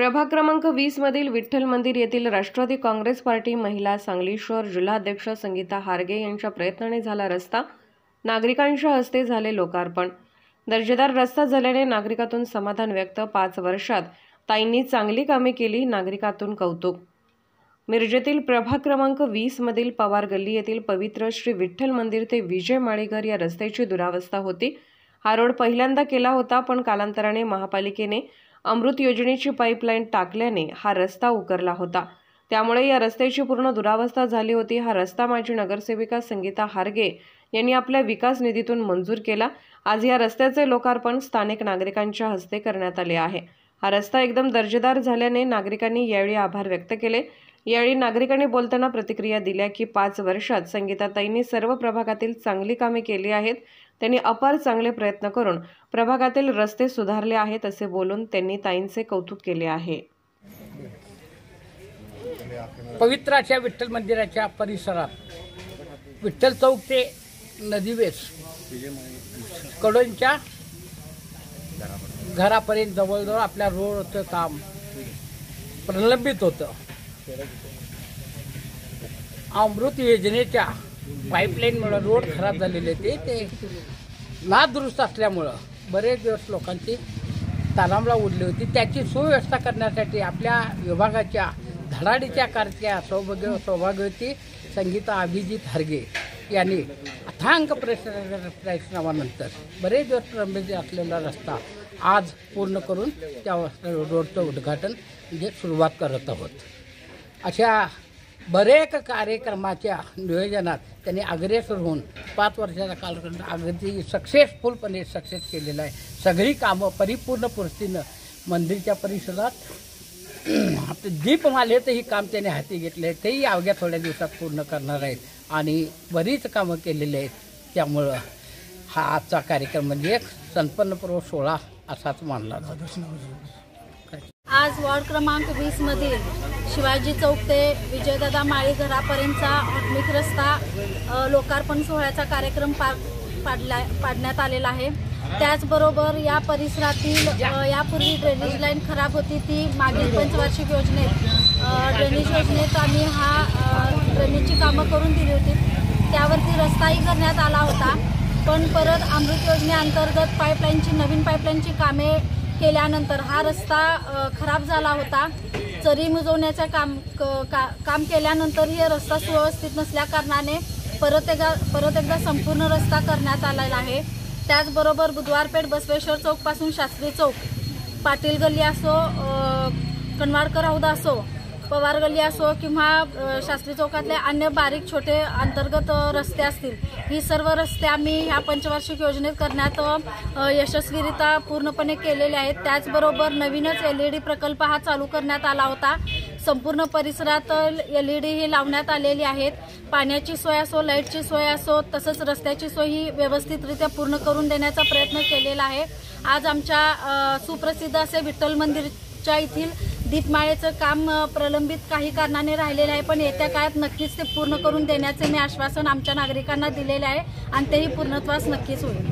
प्रभाग क्रमांक 20 मधील विठ्ठल मंदिर येथील राष्ट्रवादी काँग्रेस पार्टी महिला सांगली शहर जिल्हाध्यक्ष संगीता हारगे यांच्या प्रयत्नाने झाला रस्ता, नागरिकांच्या हस्ते झाले लोकार्पण। दर्जेदार रस्ता झाल्याने नागरिकातून समाधान व्यक्त। 5 वर्षात ताईंनी चांगली कामे केली, नागरिकातून कौतुक। मिरजेतील प्रभाग क्रमांक 20 मधील पवार गल्ली येथील पवित्र श्री विठ्ठल मंदिर ते विजय माळीघर या रस्त्याची दुरावस्था होती। हा रोड पहिल्यांदा केला होता, पण कालांतराने महापालिकेने अमृत योजनेची पाईपलाईन टाकल्याने हा रस्ता उकरला होता। त्यामुळे या रस्त्याची पूर्ण दुरावस्था झाली होती। हा रस्ता माजी नगरसेविका संगीता हारगे यांनी आपल्या विकास निधीतून मंजूर केला। आज या रस्त्याचे लोकार्पण स्थानिक नागरिकांच्या हस्ते करण्यात आले आहे। हा रस्ता एकदम दर्जेदार झाल्याने नागरिकांनी यावेळी आभार व्यक्त केले। यावेळी नागरिकांनी बोलताना प्रतिक्रिया दिल्या की 5 वर्षात संगीताताईंनी सर्व प्रभागातील चांगली कामे केली आहेत। त्यांनी अपार चांगले प्रयत्न करून प्रभागातील रस्ते सुधारले आहेत असे बोलून त्यांनी ताईंचे कौतुक केले आहे। पवित्र अशा विठ्ठल मंदिराच्या परिसरात विठ्ठल चौक ते नदीवेस कडोंच्या घरापर्यंत जवळजवळ आपल्या रोडचं काम प्रलंबित होतं। अमृत योजनेच्या पाईपलाईनमुळे रोड खराब झालेले ते नादुरुस्त असल्यामुळं बरेच दिवस लोकांची तारांबळा उडली होती। त्याची सुव्यवस्था करण्यासाठी आपल्या विभागाच्या धडाडीच्या कार्याच्या सौभाग्यवती संगीता अभिजित हारगे यांनी अथांग प्रयत्नानंतर बरेच दिवस प्रलंबित असलेला रस्ता आज पूर्ण करून त्या रोडचं उद्घाटन म्हणजे सुरुवात करत आहोत। अशा बरेच कार्यक्रमाच्या नियोजनात त्यांनी अग्रेसर होऊन 5 वर्षाचा कालखंड अगदी सक्सेसफुलपणे केलेला आहे। सगळी कामं परिपूर्ण पूर्तीनं मंदिरच्या परिसरात दीपमालेचंही काम त्यांनी हाती घेतले आहे, तेही अवघ्या थोड्या दिवसात पूर्ण करणार आहेत आणि बरीच कामं केलेली आहेत। त्यामुळं हा आजचा कार्यक्रम म्हणजे एक संपन्नपूर्व सोहळा असाच मानला जातो। आज वॉर्ड क्रमांक 20 मधील शिवाजी चौक ते विजयदादा माळीघरापर्यंतचा आत्मिक रस्ता लोकार्पण सोहळ्याचा कार्यक्रम पाडण्यात आलेला आहे। त्याचबरोबर या परिसरातील यापूर्वी ड्रेनेज लाईन खराब होती, ती मागील पंचवार्षिक योजनेत ड्रेनेज योजनेत आम्ही ड्रेनेजची कामं करून दिली होती। त्यावरती रस्ताही करण्यात आला होता, पण परत अमृत योजनेअंतर्गत पाईपलाईनची नवीन पाईपलाईनची कामे केल्यानंतर हा रस्ता खराब झाला होता। चरी मुजवण्याचे काम केल्यानंतर हे रस्ता सुव्यवस्थित नसल्या कारणाने परत एकदा संपूर्ण रस्ता करण्यात आलेला आहे। त्याचबरोबर बुधवारपेठ बसवेश्वर चौकपासून शास्त्री चौक, पाटील गल्ली असो, कनवाडकर हौद असो, पवार गल्ली असो किंवा शास्त्री चौकातले अन्य बारीक छोटे अंतर्गत रस्ते असतील, ही सर्व रस्ते आम्ही ह्या पंचवार्षिक योजनेत करण्यात यशस्वीरित्या पूर्णपणे केलेले आहेत। त्याचबरोबर नवीनच LED प्रकल्प हा चालू करण्यात आला होता। संपूर्ण परिसरात LED ही लावण्यात आलेली आहेत। पाण्याची सोय असो, लाईटची सोय असो, तसंच रस्त्याची सोय ही व्यवस्थितरित्या पूर्ण करून देण्याचा प्रयत्न केलेला आहे। आज आमच्या सुप्रसिद्ध असे विठ्ठल मंदिरच्या येथील दीपमाळेचं काम प्रलंबित काही कारणाने राहिलेलं आहे, पण येत्या काळात नक्कीच ते पूर्ण करून देण्याचे मी आश्वासन आमच्या नागरिकांना दिलेले आहे आणि तेही पूर्णत्वास नक्कीच होईल।